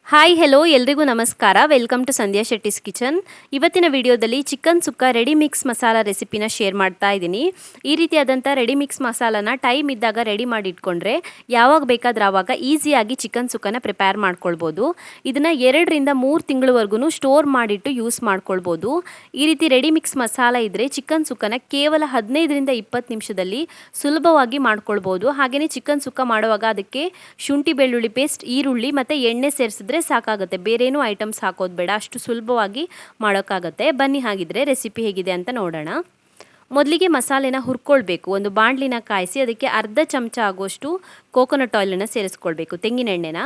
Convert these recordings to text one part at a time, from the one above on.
Hi hello ಎಲ್ರಿಗೂ ನಮಸ್ಕಾರ. Welcome to Sandhya Shetty's kitchen. ಇವತ್ತಿನ ವಿಡಿಯೋದಲ್ಲಿ chicken sukka ready mix masala ರೆಸಿಪಿನ ಶೇರ್ ಮಾಡ್ತಾ ಇದ್ದೀನಿ. ಈ ರೀತಿಯಾದಂಥ ರೆಡಿ ಮಿಕ್ಸ್ ಮಸಾಲಾನ ಟೈಮ್ ಇದ್ದಾಗ ರೆಡಿ ಮಾಡಿ ಇಟ್ಕೊಂಡ್ರೆ ಯಾವಾಗ ಬೇಕಾದ್ರೆ ಆವಾಗ ಈಸಿಯಾಗಿ ಚಿಕನ್ ಸುಕ್ಕನ ಪ್ರಿಪೇರ್ ಮಾಡ್ಕೊಳ್ಬೋದು. ಇದನ್ನು 2ರಿಂದ 3 ತಿಂಗಳವರೆಗೂ ಸ್ಟೋರ್ ಮಾಡಿಟ್ಟು ಯೂಸ್ ಮಾಡ್ಕೊಳ್ಬೋದು. ಈ ರೀತಿ ರೆಡಿ ಮಿಕ್ಸ್ ಮಸಾಲ ಇದ್ದರೆ ಚಿಕನ್ ಸುಕ್ಕನ ಕೇವಲ 15ರಿಂದ 20 ನಿಮಿಷದಲ್ಲಿ ಸುಲಭವಾಗಿ ಮಾಡ್ಕೊಳ್ಬೋದು. ಹಾಗೆಯೇ ಚಿಕನ್ ಸುಕ್ಕ ಮಾಡುವಾಗ ಅದಕ್ಕೆ ಶುಂಠಿ ಬೆಳ್ಳುಳ್ಳಿ ಪೇಸ್ಟ್, ಈರುಳ್ಳಿ ಮತ್ತು ಎಣ್ಣೆ ಸೇರಿಸಿದ್ರೆ ಸಾಕಾಗುತ್ತೆ. ಬೇರೇನೂ ಐಟಮ್ಸ್ ಹಾಕೋದು ಬೇಡ, ಅಷ್ಟು ಸುಲಭವಾಗಿ ಮಾಡೋಕ್ಕಾಗತ್ತೆ. ಬನ್ನಿ ಹಾಗಿದ್ರೆ ರೆಸಿಪಿ ಹೇಗಿದೆ ಅಂತ ನೋಡೋಣ. ಮೊದಲಿಗೆ ಮಸಾಲೆನ ಹುರ್ಕೊಳ್ಬೇಕು. ಒಂದು ಬಾಣಲಿನ ಕಾಯಿಸಿ ಅದಕ್ಕೆ ಅರ್ಧ ಚಮಚ ಆಗುವಷ್ಟು ಕೋಕೋನಟ್ ಆಯಿಲನ್ನು ಸೇರಿಸ್ಕೊಳ್ಬೇಕು, ತೆಂಗಿನ ಎಣ್ಣೆನ.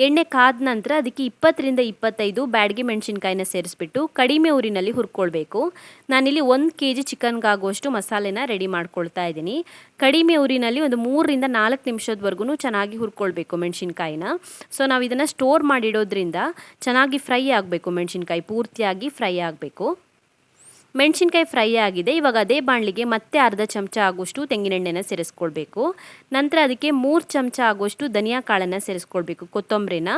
ಎಣ್ಣೆ ಕಾದ ನಂತರ ಅದಕ್ಕೆ 20ರಿಂದ 25 ಬ್ಯಾಡಗಿ ಮೆಣಸಿನ್ಕಾಯಿನ ಸೇರಿಸ್ಬಿಟ್ಟು ಕಡಿಮೆ ಊರಿನಲ್ಲಿ ಹುರ್ಕೊಳ್ಬೇಕು. ನಾನಿಲ್ಲಿ 1 kg ಚಿಕನ್ಗಾಗುವಷ್ಟು ಮಸಾಲೆನ ರೆಡಿ ಮಾಡ್ಕೊಳ್ತಾ ಇದ್ದೀನಿ. ಕಡಿಮೆ ಊರಿನಲ್ಲಿ ಒಂದು 3ರಿಂದ 4 ನಿಮಿಷದವರೆಗೂ ಚೆನ್ನಾಗಿ ಹುರ್ಕೊಳ್ಬೇಕು ಮೆಣಸಿನ್ಕಾಯಿನ. ಸೊ ನಾವು ಇದನ್ನು ಸ್ಟೋರ್ ಮಾಡಿಡೋದ್ರಿಂದ ಚೆನ್ನಾಗಿ ಫ್ರೈ ಆಗಬೇಕು, ಮೆಣಸಿನ್ಕಾಯಿ ಪೂರ್ತಿಯಾಗಿ ಫ್ರೈ ಆಗಬೇಕು. ಮೆಣಸಿನ್ಕಾಯಿ ಫ್ರೈ ಆಗಿದೆ. ಇವಾಗ ಅದೇ ಬಾಣಲಿಗೆ ಮತ್ತೆ ಅರ್ಧ ಚಮಚ ಆಗುವಷ್ಟು ತೆಂಗಿನೆಣ್ಣೆನ ಸೇರಿಸ್ಕೊಳ್ಬೇಕು. ನಂತರ ಅದಕ್ಕೆ 3 ಚಮಚ ಆಗುವಷ್ಟು ಧನಿಯಾ ಕಾಳನ್ನು ಸೇರಿಸ್ಕೊಳ್ಬೇಕು, ಕೊತ್ತಂಬರಿನ.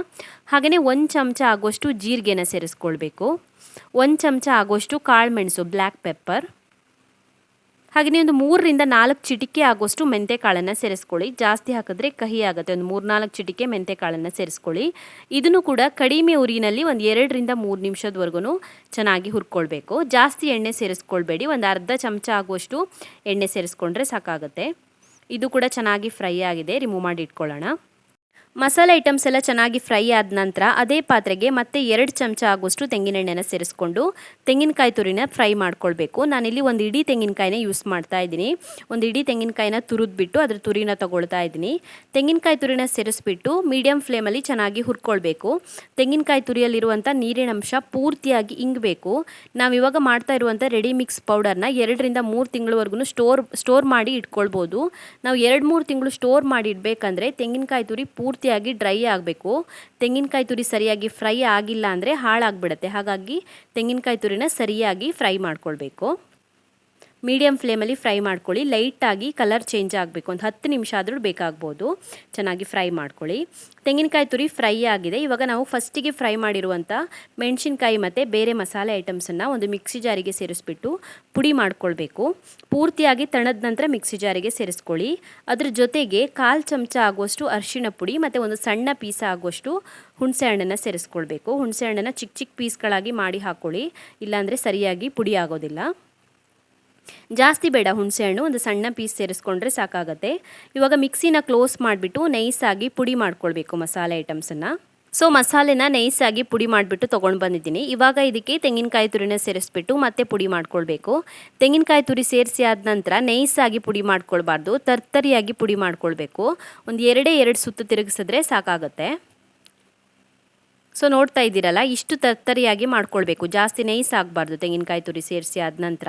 ಹಾಗೆಯೇ 1 ಚಮಚ ಆಗುವಷ್ಟು ಜೀರಿಗೆನ ಸೇರಿಸ್ಕೊಳ್ಬೇಕು. 1 ಚಮಚ ಆಗುವಷ್ಟು ಕಾಳು ಮೆಣಸು, ಬ್ಲ್ಯಾಕ್ ಪೆಪ್ಪರ್. ಹಾಗೆಯೇ ಒಂದು 3ರಿಂದ 4 ಚಿಟಿಕೆ ಆಗುವಷ್ಟು ಮೆಂತೆ ಕಾಳನ್ನು ಸೇರಿಸ್ಕೊಳ್ಳಿ. ಜಾಸ್ತಿ ಹಾಕಿದ್ರೆ ಕಹಿ ಆಗುತ್ತೆ. ಒಂದು 3-4 ಚಿಟಿಕೆ ಮೆಂತೆ ಕಾಳನ್ನು ಸೇರಿಸ್ಕೊಳ್ಳಿ. ಇದನ್ನು ಕೂಡ ಕಡಿಮೆ ಉರಿನಲ್ಲಿ ಒಂದು 2ರಿಂದ 3 ನಿಮಿಷದವರೆಗೂ ಚೆನ್ನಾಗಿ ಹುರ್ಕೊಳ್ಬೇಕು. ಜಾಸ್ತಿ ಎಣ್ಣೆ ಸೇರಿಸ್ಕೊಳ್ಬೇಡಿ, ಒಂದು ಅರ್ಧ ಚಮಚ ಆಗುವಷ್ಟು ಎಣ್ಣೆ ಸೇರಿಸ್ಕೊಂಡ್ರೆ ಸಾಕಾಗುತ್ತೆ. ಇದು ಕೂಡ ಚೆನ್ನಾಗಿ ಫ್ರೈ ಆಗಿದೆ, ರಿಮೂವ್ ಮಾಡಿ ಇಟ್ಕೊಳ್ಳೋಣ. ಮಸಾಲೆ ಐಟಮ್ಸ್ ಎಲ್ಲ ಚೆನ್ನಾಗಿ ಫ್ರೈ ಆದ ನಂತರ ಅದೇ ಪಾತ್ರೆಗೆ ಮತ್ತೆ 2 ಚಮಚ ಆಗುವಷ್ಟು ತೆಂಗಿನೆಣ್ಣೆನ ಸೇರಿಸ್ಕೊಂಡು ತೆಂಗಿನಕಾಯಿ ತುರಿನ ಫ್ರೈ ಮಾಡ್ಕೊಳ್ಬೇಕು. ನಾನಿಲ್ಲಿ ಒಂದು ಇಡೀ ತೆಂಗಿನಕಾಯಿನ ಯೂಸ್ ಮಾಡ್ತಾ ಇದ್ದೀನಿ. ಒಂದು ಇಡೀ ತೆಂಗಿನಕಾಯಿನ ತುರಿದ್ಬಿಟ್ಟು ಅದ್ರ ತುರಿನ ತಗೊಳ್ತಾ ಇದ್ದೀನಿ. ತೆಂಗಿನಕಾಯಿ ತುರಿನ ಸೇರಿಸ್ಬಿಟ್ಟು ಮೀಡಿಯಂ ಫ್ಲೇಮಲ್ಲಿ ಚೆನ್ನಾಗಿ ಹುರ್ಕೊಳ್ಬೇಕು. ತೆಂಗಿನಕಾಯಿ ತುರಿಯಲ್ಲಿರುವಂಥ ನೀರಿನ ಅಂಶ ಪೂರ್ತಿಯಾಗಿ ಇಂಗಬೇಕು. ನಾವಿವಾಗ ಮಾಡ್ತಾ ಇರುವಂಥ ರೆಡಿ ಮಿಕ್ಸ್ ಪೌಡರ್ನ 2ರಿಂದ 3 ತಿಂಗಳವರೆಗೂ ಸ್ಟೋರ್ ಮಾಡಿ ಇಟ್ಕೊಳ್ಬೋದು. ನಾವು 2-3 ತಿಂಗಳು ಸ್ಟೋರ್ ಮಾಡಿ ಇಡಬೇಕಂದ್ರೆ ತೆಂಗಿನಕಾಯಿ ತುರಿ ಪೂರ್ತಿ ಡ್ರೈ ಆಗಬೇಕು. ತೆಂಗಿನಕಾಯಿ ತುರಿ ಸರಿಯಾಗಿ ಫ್ರೈ ಆಗಿಲ್ಲ ಅಂದರೆ ಹಾಳಾಗ್ಬಿಡುತ್ತೆ. ಹಾಗಾಗಿ ತೆಂಗಿನಕಾಯಿ ತುರಿನ ಸರಿಯಾಗಿ ಫ್ರೈ ಮಾಡ್ಕೊಳ್ಬೇಕು. ಮೀಡಿಯಂ ಫ್ಲೇಮಲ್ಲಿ ಫ್ರೈ ಮಾಡ್ಕೊಳ್ಳಿ. ಲೈಟಾಗಿ ಕಲರ್ ಚೇಂಜ್ ಆಗಬೇಕು, ಒಂದು 10 ನಿಮಿಷ ಆದರೂ ಬೇಕಾಗ್ಬೋದು. ಚೆನ್ನಾಗಿ ಫ್ರೈ ಮಾಡ್ಕೊಳ್ಳಿ. ತೆಂಗಿನಕಾಯಿ ತುರಿ ಫ್ರೈ ಆಗಿದೆ. ಇವಾಗ ನಾವು ಫಸ್ಟಿಗೆ ಫ್ರೈ ಮಾಡಿರುವಂಥ ಮೆಣಸಿನ್ಕಾಯಿ ಮತ್ತು ಬೇರೆ ಮಸಾಲೆ ಐಟಮ್ಸನ್ನು ಒಂದು ಮಿಕ್ಸಿ ಜಾರಿಗೆ ಸೇರಿಸ್ಬಿಟ್ಟು ಪುಡಿ ಮಾಡ್ಕೊಳ್ಬೇಕು. ಪೂರ್ತಿಯಾಗಿ ತಣದ ನಂತರ ಮಿಕ್ಸಿ ಜಾರಿಗೆ ಸೇರಿಸ್ಕೊಳ್ಳಿ. ಅದ್ರ ಜೊತೆಗೆ 1/4 ಚಮಚ ಆಗುವಷ್ಟು ಅರಿಶಿಣ ಪುಡಿ ಮತ್ತು ಒಂದು ಸಣ್ಣ ಪೀಸ ಆಗುವಷ್ಟು ಹುಣಸೆ ಹಣ್ಣನ್ನು ಸೇರಿಸ್ಕೊಳ್ಬೇಕು. ಹುಣಸೆ ಹಣ್ಣನ್ನು ಚಿಕ್ಕ ಚಿಕ್ಕ ಪೀಸ್ಗಳಾಗಿ ಮಾಡಿ ಹಾಕ್ಕೊಳ್ಳಿ, ಇಲ್ಲಾಂದರೆ ಸರಿಯಾಗಿ ಪುಡಿ ಆಗೋದಿಲ್ಲ. ಜಾಸ್ತಿ ಬೇಡ ಹುಣಸೆ ಹಣ್ಣು, ಒಂದು ಸಣ್ಣ ಪೀಸ್ ಸೇರಿಸ್ಕೊಂಡ್ರೆ ಸಾಕಾಗತ್ತೆ. ಇವಾಗ ಮಿಕ್ಸಿನ ಕ್ಲೋಸ್ ಮಾಡಿಬಿಟ್ಟು ನೈಸಾಗಿ ಪುಡಿ ಮಾಡ್ಕೊಳ್ಬೇಕು ಮಸಾಲೆ ಐಟಮ್ಸನ್ನು. ಸೊ ಮಸಾಲೆನ ನೈಸಾಗಿ ಪುಡಿ ಮಾಡಿಬಿಟ್ಟು ತೊಗೊಂಡು ಬಂದಿದ್ದೀನಿ. ಇವಾಗ ಇದಕ್ಕೆ ತೆಂಗಿನಕಾಯಿ ತುರಿನ ಸೇರಿಸ್ಬಿಟ್ಟು ಮತ್ತೆ ಪುಡಿ ಮಾಡ್ಕೊಳ್ಬೇಕು. ತೆಂಗಿನಕಾಯಿ ತುರಿ ಸೇರಿಸಿ ಆದ ನಂತರ ನೈಸಾಗಿ ಪುಡಿ ಮಾಡ್ಕೊಳ್ಬಾರ್ದು, ತರ್ತರಿಯಾಗಿ ಪುಡಿ ಮಾಡ್ಕೊಳ್ಬೇಕು. ಒಂದು 2 ಸುತ್ತು ತಿರುಗಿಸಿದ್ರೆ ಸಾಕಾಗುತ್ತೆ. ಸೊ ನೋಡ್ತಾ ಇದ್ದೀರಲ್ಲ, ಇಷ್ಟು ತರ್ತರಿಯಾಗಿ ಮಾಡ್ಕೊಳ್ಬೇಕು, ಜಾಸ್ತಿ ನೈಸ್ ಆಗಬಾರ್ದು ತೆಂಗಿನಕಾಯಿ ತುರಿ ಸೇರಿಸಿ ಆದ ನಂತರ.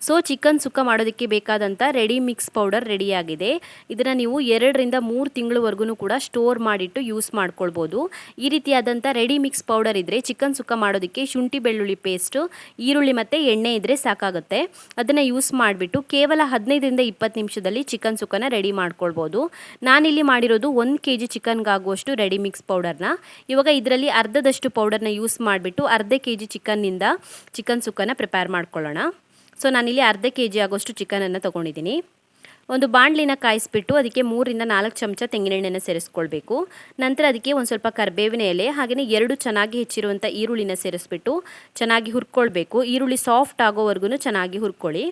ಸೊ ಚಿಕನ್ ಸುಕ್ಕ ಮಾಡೋದಕ್ಕೆ ಬೇಕಾದಂಥ ರೆಡಿ ಮಿಕ್ಸ್ ಪೌಡರ್ ರೆಡಿಯಾಗಿದೆ. ಇದನ್ನು ನೀವು 2ರಿಂದ 3 ತಿಂಗಳವರೆಗೂ ಕೂಡ ಸ್ಟೋರ್ ಮಾಡಿಟ್ಟು ಯೂಸ್ ಮಾಡ್ಕೊಳ್ಬೋದು. ಈ ರೀತಿಯಾದಂಥ ರೆಡಿ ಮಿಕ್ಸ್ ಪೌಡರ್ ಇದ್ದರೆ ಚಿಕನ್ ಸುಕ್ಕ ಮಾಡೋದಕ್ಕೆ ಶುಂಠಿ ಬೆಳ್ಳುಳ್ಳಿ ಪೇಸ್ಟು, ಈರುಳ್ಳಿ ಮತ್ತು ಎಣ್ಣೆ ಇದ್ದರೆ ಸಾಕಾಗುತ್ತೆ. ಅದನ್ನು ಯೂಸ್ ಮಾಡಿಬಿಟ್ಟು ಕೇವಲ 15ರಿಂದ 20 ನಿಮಿಷದಲ್ಲಿ ಚಿಕನ್ ಸುಕ್ಕನ ರೆಡಿ ಮಾಡ್ಕೊಳ್ಬೋದು. ನಾನಿಲ್ಲಿ ಮಾಡಿರೋದು 1 kg ಚಿಕನ್ಗಾಗುವಷ್ಟು ರೆಡಿ ಮಿಕ್ಸ್ ಪೌಡರ್ನ. ಇವಾಗ ಇದರಲ್ಲಿ ಅರ್ಧದಷ್ಟು ಪೌಡರ್ನ ಯೂಸ್ ಮಾಡಿಬಿಟ್ಟು ಅರ್ಧ kg ಚಿಕನ್ನಿಂದ ಚಿಕನ್ ಸುಕ್ಕನ ಪ್ರಿಪೇರ್ ಮಾಡ್ಕೊಳ್ಳೋಣ. ಸೊ ನಾನಿಲ್ಲಿ ಅರ್ಧ kg ಆಗೋಷ್ಟು ಚಿಕನನ್ನು ತೊಗೊಂಡಿದ್ದೀನಿ. ಒಂದು ಬಾಣಲಿನ ಕಾಯಿಸ್ಬಿಟ್ಟು ಅದಕ್ಕೆ 3ರಿಂದ 4 ಚಮಚ ತೆಂಗಿನೆಣ್ಣೆನ ಸೇರಿಸ್ಕೊಳ್ಬೇಕು. ನಂತರ ಅದಕ್ಕೆ ಒಂದು ಸ್ವಲ್ಪ ಕರಿಬೇವಿನ ಎಲೆ, ಹಾಗೆಯೇ 2 ಚೆನ್ನಾಗಿ ಹೆಚ್ಚಿರುವಂಥ ಈರುಳ್ಳಿನ ಸೇರಿಸ್ಬಿಟ್ಟು ಚೆನ್ನಾಗಿ ಹುರ್ಕೊಳ್ಬೇಕು. ಈರುಳ್ಳಿ ಸಾಫ್ಟ್ ಆಗೋವರೆಗೂ ಚೆನ್ನಾಗಿ ಹುರ್ಕೊಳ್ಳಿ.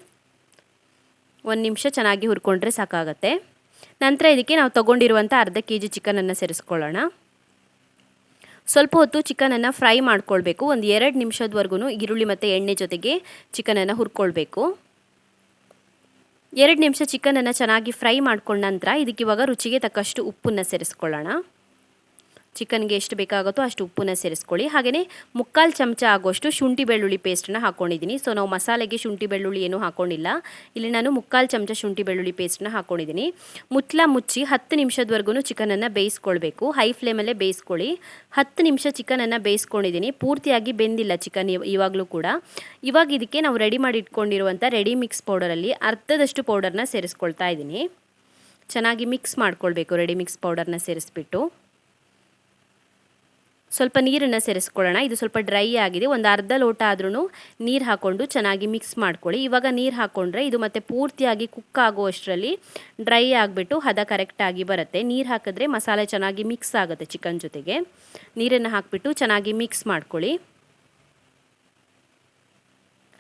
1 ನಿಮಿಷ ಚೆನ್ನಾಗಿ ಹುರ್ಕೊಂಡ್ರೆ ಸಾಕಾಗತ್ತೆ. ನಂತರ ಇದಕ್ಕೆ ನಾವು ತೊಗೊಂಡಿರುವಂಥ ಅರ್ಧ kg ಚಿಕನನ್ನು ಸೇರಿಸ್ಕೊಳ್ಳೋಣ. ಸ್ವಲ್ಪ ಹೊತ್ತು ಚಿಕನನ್ನು ಫ್ರೈ ಮಾಡ್ಕೊಳ್ಬೇಕು. ಒಂದು 2 ನಿಮಿಷದವರೆಗೂ ಈರುಳ್ಳಿ ಮತ್ತು ಎಣ್ಣೆ ಜೊತೆಗೆ ಚಿಕನನ್ನು ಹುರ್ಕೊಳ್ಬೇಕು. 2 ನಿಮಿಷ ಚಿಕನನ್ನು ಚೆನ್ನಾಗಿ ಫ್ರೈ ಮಾಡ್ಕೊಂಡ ನಂತರ ಇದಕ್ಕೆ ಇವಾಗ ರುಚಿಗೆ ತಕ್ಕಷ್ಟು ಉಪ್ಪನ್ನು ಸೇರಿಸ್ಕೊಳ್ಳೋಣ. ಚಿಕನ್ಗೆ ಎಷ್ಟು ಬೇಕಾಗುತ್ತೋ ಅಷ್ಟು ಉಪ್ಪನ್ನು ಸೇರಿಸ್ಕೊಳ್ಳಿ. ಹಾಗೆಯೇ 3/4 ಚಮಚ ಆಗುವಷ್ಟು ಶುಂಠಿ ಬೆಳ್ಳುಳ್ಳಿ ಪೇಸ್ಟನ್ನು ಹಾಕ್ಕೊಂಡಿದ್ದೀನಿ. ಸೊ ನಾವು ಮಸಾಲೆಗೆ ಶುಂಠಿ ಬೆಳ್ಳುಳ್ಳಿ ಏನೂ ಹಾಕ್ಕೊಂಡಿಲ್ಲ. ಇಲ್ಲಿ ನಾನು 3/4 ಚಮಚ ಶುಂಠಿ ಬೆಳ್ಳುಳ್ಳಿ ಪೇಸ್ಟನ್ನ ಹಾಕ್ಕೊಂಡಿದ್ದೀನಿ. ಮುಚ್ಚಿ 10 ನಿಮಿಷದವರೆಗೂ ಚಿಕನನ್ನು ಬೇಯಿಸ್ಕೊಳ್ಬೇಕು. ಹೈ ಫ್ಲೇಮಲ್ಲೇ ಬೇಯಿಸ್ಕೊಳ್ಳಿ. 10 ನಿಮಿಷ ಚಿಕನನ್ನು ಬೇಯಿಸ್ಕೊಂಡಿದ್ದೀನಿ. ಪೂರ್ತಿಯಾಗಿ ಬೆಂದಿಲ್ಲ ಚಿಕನ್ ಇವಾಗಲೂ ಕೂಡ. ಇವಾಗ ಇದಕ್ಕೆ ನಾವು ರೆಡಿ ಮಾಡಿ ಇಟ್ಕೊಂಡಿರುವಂಥ ರೆಡಿ ಮಿಕ್ಸ್ ಪೌಡರಲ್ಲಿ ಅರ್ಧದಷ್ಟು ಪೌಡರ್ನ ಸೇರಿಸ್ಕೊಳ್ತಾ ಇದ್ದೀನಿ. ಚೆನ್ನಾಗಿ ಮಿಕ್ಸ್ ಮಾಡ್ಕೊಳ್ಬೇಕು ರೆಡಿ ಮಿಕ್ಸ್ ಪೌಡರ್ನ ಸೇರಿಸ್ಬಿಟ್ಟು. ಸ್ವಲ್ಪ ನೀರನ್ನು ಸೇರಿಸ್ಕೊಳ್ಳೋಣ. ಇದು ಸ್ವಲ್ಪ ಡ್ರೈ ಆಗಿದೆ. ಒಂದು ಅರ್ಧ ಲೋಟ ಆದ್ರೂ ನೀರು ಹಾಕ್ಕೊಂಡು ಚೆನ್ನಾಗಿ ಮಿಕ್ಸ್ ಮಾಡ್ಕೊಳ್ಳಿ. ಇವಾಗ ನೀರು ಹಾಕ್ಕೊಂಡ್ರೆ ಇದು ಮತ್ತೆ ಪೂರ್ತಿಯಾಗಿ ಕುಕ್ ಆಗುವಷ್ಟರಲ್ಲಿ ಡ್ರೈ ಆಗಿಬಿಟ್ಟು ಹದ ಕರೆಕ್ಟಾಗಿ ಬರುತ್ತೆ. ನೀರು ಹಾಕಿದ್ರೆ ಮಸಾಲೆ ಚೆನ್ನಾಗಿ ಮಿಕ್ಸ್ ಆಗುತ್ತೆ ಚಿಕನ್ ಜೊತೆಗೆ. ನೀರನ್ನು ಹಾಕಿಬಿಟ್ಟು ಚೆನ್ನಾಗಿ ಮಿಕ್ಸ್ ಮಾಡ್ಕೊಳ್ಳಿ.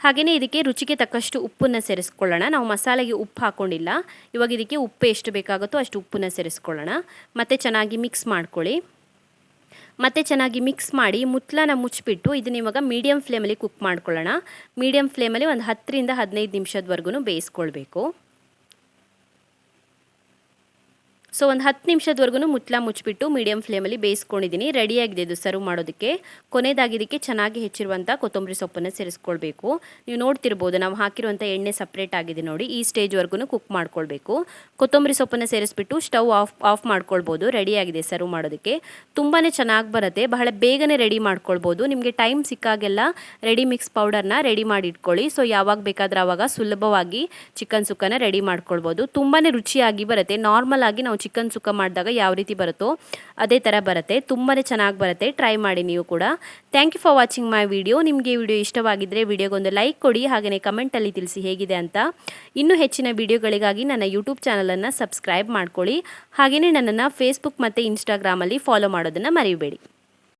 ಹಾಗೆಯೇ ಇದಕ್ಕೆ ರುಚಿಗೆ ತಕ್ಕಷ್ಟು ಉಪ್ಪನ್ನು ಸೇರಿಸ್ಕೊಳ್ಳೋಣ. ನಾವು ಮಸಾಲೆಗೆ ಉಪ್ಪು ಹಾಕ್ಕೊಂಡಿಲ್ಲ. ಇವಾಗ ಇದಕ್ಕೆ ಉಪ್ಪು ಎಷ್ಟು ಬೇಕಾಗುತ್ತೋ ಅಷ್ಟು ಉಪ್ಪನ್ನು ಸೇರಿಸ್ಕೊಳ್ಳೋಣ. ಮತ್ತು ಚೆನ್ನಾಗಿ ಮಿಕ್ಸ್ ಮಾಡ್ಕೊಳ್ಳಿ. ಮತ್ತು ಚೆನ್ನಾಗಿ ಮಿಕ್ಸ್ ಮಾಡಿ ಮುಚ್ಚಳನ ಮುಚ್ಚಿಬಿಟ್ಟು ಇದನ್ನ ಇವಾಗ ಮೀಡಿಯಮ್ ಫ್ಲೇಮಲ್ಲಿ ಕುಕ್ ಮಾಡ್ಕೊಳ್ಳೋಣ. ಮೀಡಿಯಮ್ ಫ್ಲೇಮಲ್ಲಿ ಒಂದು 10 ರಿಂದ 15 ನಿಮಿಷದವರೆಗೂ ಬೇಯಿಸ್ಕೊಳ್ಬೇಕು. ಸೊ ಒಂದು 10 ನಿಮಿಷದವರೆಗೂ ಮುಚ್ಚಳ ಮುಚ್ಚಿಬಿಟ್ಟು ಮೀಡಿಯಮ್ ಫ್ಲೇಮಲ್ಲಿ ಬೇಯಿಸ್ಕೊಂಡಿದ್ದೀನಿ. ರೆಡಿಯಾಗಿದೆ ಇದು ಸರ್ವ್ ಮಾಡೋದಕ್ಕೆ. ಕೊನೆಯದಾಗಿದ್ದಕ್ಕೆ ಚೆನ್ನಾಗಿ ಹೆಚ್ಚಿರುವಂಥ ಕೊತ್ತಂಬರಿ ಸೊಪ್ಪನ್ನು ಸೇರಿಸ್ಕೊಳ್ಬೇಕು. ನೀವು ನೋಡ್ತಿರ್ಬೋದು ನಾವು ಹಾಕಿರುವಂಥ ಎಣ್ಣೆ ಸಪ್ರೇಟ್ ಆಗಿದೆ ನೋಡಿ. ಈ ಸ್ಟೇಜ್ವರೆಗೂ ಕುಕ್ ಮಾಡ್ಕೊಳ್ಬೇಕು. ಕೊತ್ತಂಬರಿ ಸೊಪ್ಪನ್ನು ಸೇರಿಸ್ಬಿಟ್ಟು ಸ್ಟವ್ ಆಫ್ ಮಾಡ್ಕೊಳ್ಬೋದು. ರೆಡಿಯಾಗಿದೆ ಸರ್ವ್ ಮಾಡೋದಕ್ಕೆ. ತುಂಬಾ ಚೆನ್ನಾಗಿ ಬರುತ್ತೆ. ಬಹಳ ಬೇಗನೆ ರೆಡಿ ಮಾಡ್ಕೊಳ್ಬೋದು. ನಿಮಗೆ ಟೈಮ್ ಸಿಕ್ಕಾಗೆಲ್ಲ ರೆಡಿ ಮಿಕ್ಸ್ ಪೌಡರ್ನ ರೆಡಿ ಮಾಡಿ ಇಟ್ಕೊಳ್ಳಿ. ಸೊ ಯಾವಾಗ ಬೇಕಾದ್ರೆ ಆವಾಗ ಸುಲಭವಾಗಿ ಚಿಕನ್ ಸುಕ್ಕನ ರೆಡಿ ಮಾಡ್ಕೊಳ್ಬೋದು. ತುಂಬಾ ರುಚಿಯಾಗಿ ಬರುತ್ತೆ. ನಾರ್ಮಲ್ ಆಗಿ ನಾವು ಚಿಕನ್ ಸುಕ್ಕ ಮಾಡಿದಾಗ ಯಾವ ರೀತಿ ಬರುತ್ತೋ ಅದೇ ಥರ ಬರುತ್ತೆ. ತುಂಬಾ ಚೆನ್ನಾಗಿ ಬರುತ್ತೆ. ಟ್ರೈ ಮಾಡಿ ನೀವು ಕೂಡ. Thank you for watching my video. ನಿಮಗೆ ಈ ವಿಡಿಯೋ ಇಷ್ಟವಾಗಿದ್ದರೆ ವಿಡಿಯೋಗೊಂದು ಲೈಕ್ ಕೊಡಿ. ಹಾಗೆಯೇ ಕಮೆಂಟಲ್ಲಿ ತಿಳಿಸಿ ಹೇಗಿದೆ ಅಂತ. ಇನ್ನೂ ಹೆಚ್ಚಿನ ವಿಡಿಯೋಗಳಿಗಾಗಿ ನನ್ನ ಯೂಟ್ಯೂಬ್ ಚಾನಲನ್ನು ಸಬ್ಸ್ಕ್ರೈಬ್ ಮಾಡ್ಕೊಳ್ಳಿ. ಹಾಗೆಯೇ ನನ್ನನ್ನು ಫೇಸ್ಬುಕ್ ಮತ್ತು ಇನ್ಸ್ಟಾಗ್ರಾಮಲ್ಲಿ ಫಾಲೋ ಮಾಡೋದನ್ನು ಮರಿಬೇಡಿ.